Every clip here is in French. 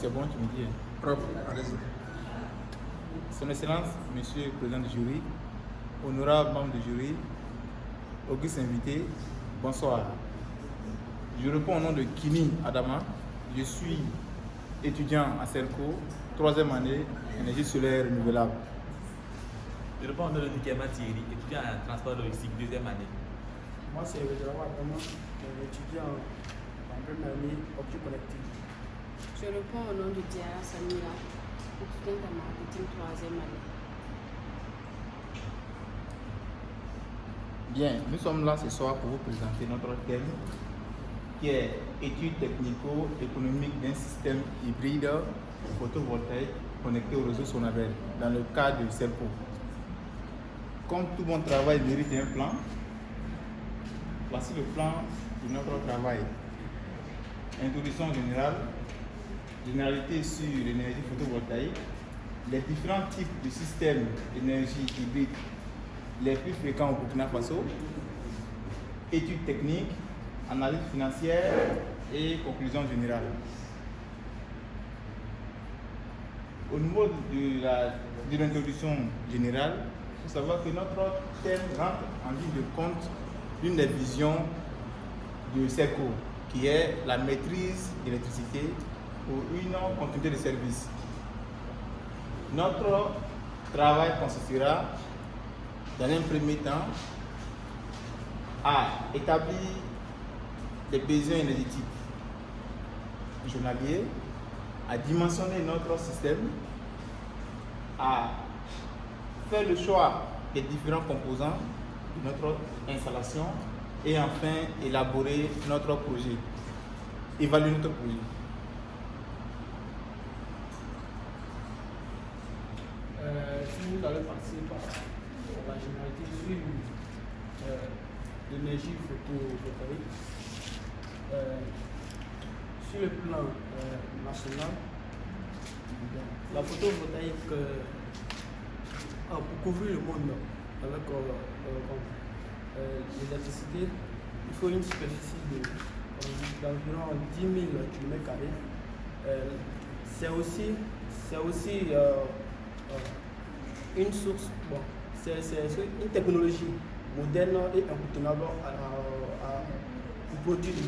c'est bon, tu me dis. Propre, allez-y. Son Excellence, Monsieur le Président du jury, honorable membre du jury, auguste invité, bonsoir. Je réponds au nom de Kini Adama. Je suis étudiant à CELCO, 3e année, énergie solaire renouvelable. Je réponds au nom de Nikema Thierry, étudiant en transport logistique, 2e année. Moi, c'est Vedra Adama, étudiant en 1e année, objet connectif. Je réponds au nom de Diara Samira, étudiante en marketing 3e année. Bien, nous sommes là ce soir pour vous présenter notre thème qui est étude technico-économique d'un système hybride photovoltaïque connecté au réseau Sonabel dans le cadre du CELCO. Comme tout bon travail mérite un plan, voici le plan de notre travail. Introduction générale, généralité sur l'énergie photovoltaïque, les différents types de systèmes d'énergie hybride les plus fréquents au Burkina Faso, études techniques, analyse financière et conclusion générale. Au niveau de l'introduction générale, il faut savoir que notre thème rentre en ligne de compte d'une des visions du CELCO, qui est la maîtrise de l'électricité pour une continuité de service. Notre travail consistera, dans un premier temps, à établir les besoins énergétiques journaliers, à dimensionner notre système, à faire le choix des différents composants de notre installation et enfin élaborer notre projet, évaluer notre projet. Si vous allez passer par la généralité sur l'énergie photovoltaïque, sur le plan national, la photovoltaïque, pour couvrir le monde avec l'électricité, il faut une superficie d'environ 10 000 km². C'est aussi une source, c'est une technologie moderne et incontournable pour produire de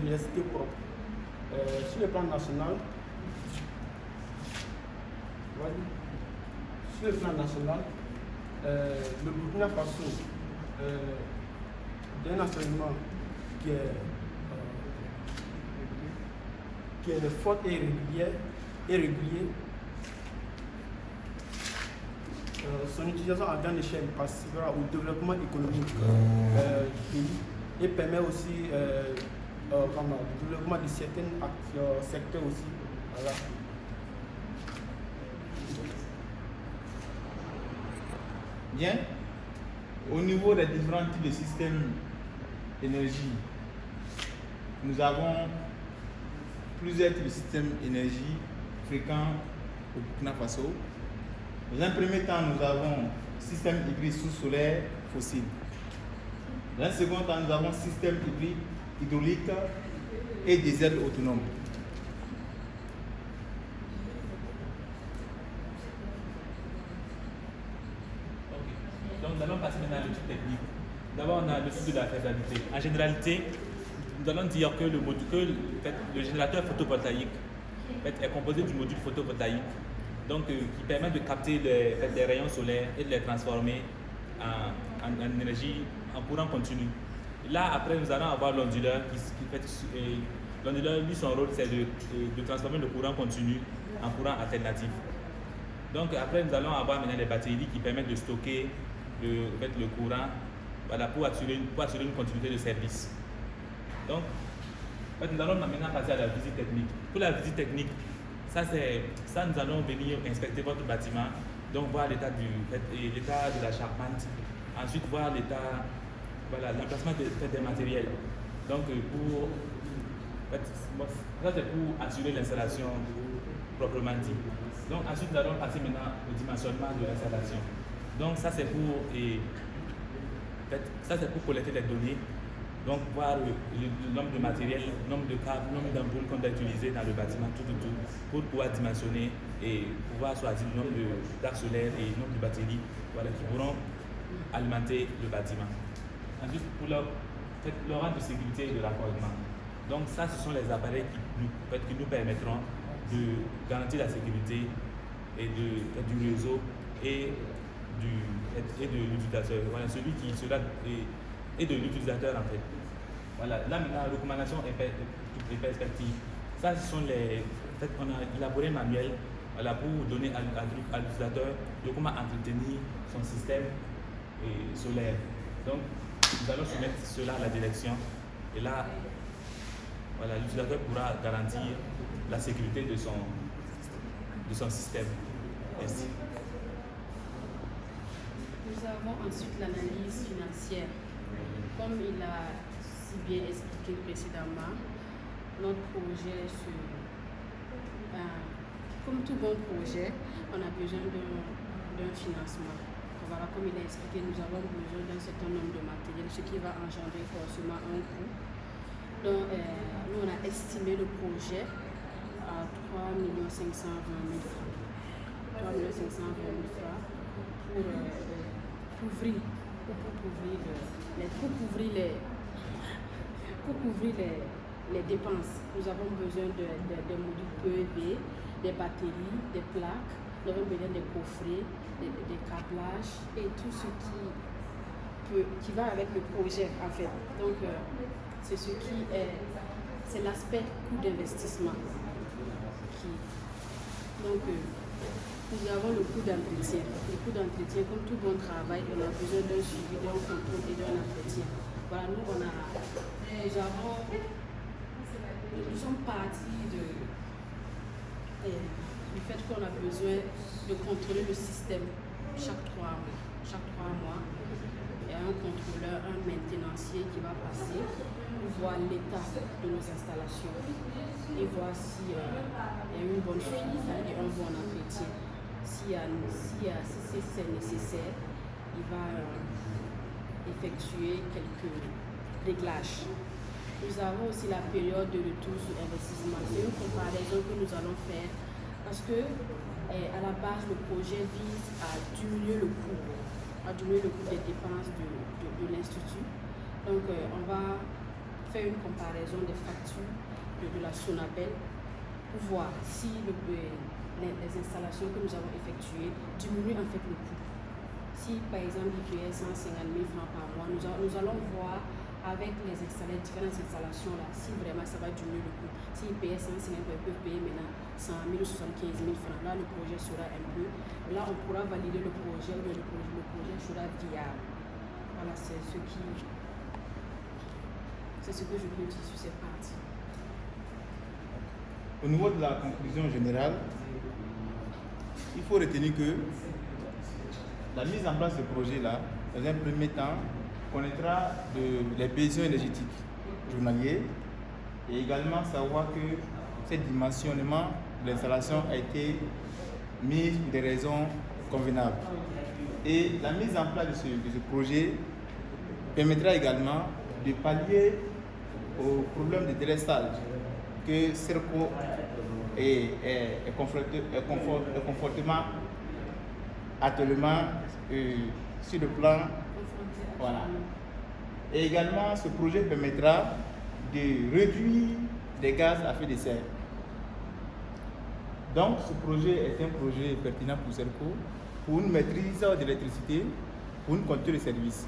l'électricité propre. Sur le plan national, le Burkina Faso d'un enseignement qui est fort et régulier. Son utilisation à grande échelle participera au développement économique du pays et permet aussi le développement de certains secteurs aussi. Voilà. Bien, au niveau des différents types de systèmes d'énergie, nous avons plusieurs types de systèmes d'énergie fréquents au Burkina Faso. Dans un premier temps, nous avons système hybride sous-solaire fossile. Dans un second temps, nous avons système hybride hydraulique et diesel autonome. Donc nous allons passer maintenant à l'étude technique. D'abord, on a le site de la faisabilité. En généralité, nous allons dire que le générateur photovoltaïque est composé du module photovoltaïque, donc qui permet de capter les rayons solaires et de les transformer en énergie, en courant continu. Là, après, nous allons avoir l'onduleur l'onduleur, lui, son rôle, c'est de transformer le courant continu en courant alternatif. Donc après, nous allons avoir maintenant les batteries qui permettent de stocker le courant, voilà, pour assurer une continuité de service. Donc, nous allons maintenant passer à la visite technique. Pour la visite technique, nous allons venir inspecter votre bâtiment, donc voir l'état de la charpente, ensuite voir l'emplacement des matériels. Donc, ça c'est pour assurer l'installation proprement dit. Donc ensuite nous allons passer maintenant au dimensionnement de l'installation. Donc ça c'est pour collecter les données Donc, voir le nombre de matériel, le nombre de câbles, le nombre d'ampoules qu'on doit utiliser dans le bâtiment, tout, pour pouvoir dimensionner et pouvoir choisir le nombre d'arcs solaires et le nombre de batteries, voilà, qui pourront alimenter le bâtiment. Ensuite, pour leur rang de sécurité et de raccordement. Donc, ça, ce sont les appareils qui nous permettront de garantir la sécurité et du réseau et de l'utilisateur. Voilà, celui qui sera et de l'utilisateur en fait. Voilà, là maintenant, recommandation et perspective. Ça, ce sont en fait, on a élaboré un manuel, voilà, pour donner à l'utilisateur de comment entretenir son système solaire. Donc, nous allons soumettre cela à la direction et là, voilà, l'utilisateur pourra garantir la sécurité de son système. Merci. Nous avons ensuite l'analyse financière. Comme il a si bien expliqué précédemment, notre projet, comme tout bon projet, on a besoin d'un financement. Voilà, comme il a expliqué, nous avons besoin d'un certain nombre de matériel, ce qui va engendrer forcément un coût. Donc, nous, on a estimé le projet à 3 520 000 francs. 3 520 000 francs pour couvrir les dépenses. Nous avons besoin des modules PEV, des batteries, des plaques, nous avons besoin des coffrets, des câblages et tout ce qui va avec le projet en fait. Donc c'est l'aspect coût d'investissement. Donc nous avons le coût d'entretien. Le coût d'entretien, comme tout bon travail, on a besoin d'un suivi, d'un contrôle et d'un entretien. Voilà, nous sommes partis du fait qu'on a besoin de contrôler le système chaque 3 mois. Chaque 3 mois, il y a un contrôleur, un maintenancier qui va passer pour voir l'état de nos installations et voir s'il y a une bonne suivi et un bon entretien. Si c'est nécessaire, il va effectuer quelques réglages. Nous avons aussi la période de retour sur investissement. C'est une comparaison que nous allons faire parce que à la base, le projet vise à diminuer le coût des dépenses de l'Institut. Donc, on va faire une comparaison des factures de la Sonabel pour voir si les installations que nous avons effectuées diminuent en fait le coût. Si par exemple il payait 150 000 francs par mois, nous allons voir avec différentes installations là, si vraiment ça va diminuer le coût. S'ils payaient 150 000, ils peuvent payer maintenant 100 000 ou 75 000 francs. Là, le projet sera un peu. Là, on pourra valider le projet, ou le projet sera viable. Voilà, c'est ce que je peux dire sur cette partie. Au niveau de la conclusion générale, il faut retenir que la mise en place de ce projet-là, dans un premier temps, connaîtra les besoins énergétiques journaliers et également savoir que ce dimensionnement de l'installation a été mis pour des raisons convenables. Et la mise en place de ce projet permettra également de pallier au problème de délestage que CERCO est confortement actuellement sur le plan. Voilà. Et également, ce projet permettra de réduire les gaz à effet de serre. Donc, ce projet est un projet pertinent pour CERCO, pour une maîtrise de l'électricité, pour une qualité de service.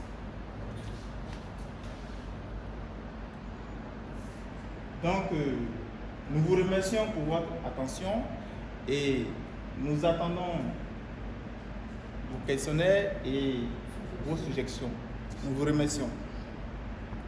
Donc, nous vous remercions pour votre attention et nous attendons vos questionnaires et vos suggestions. Nous vous remercions.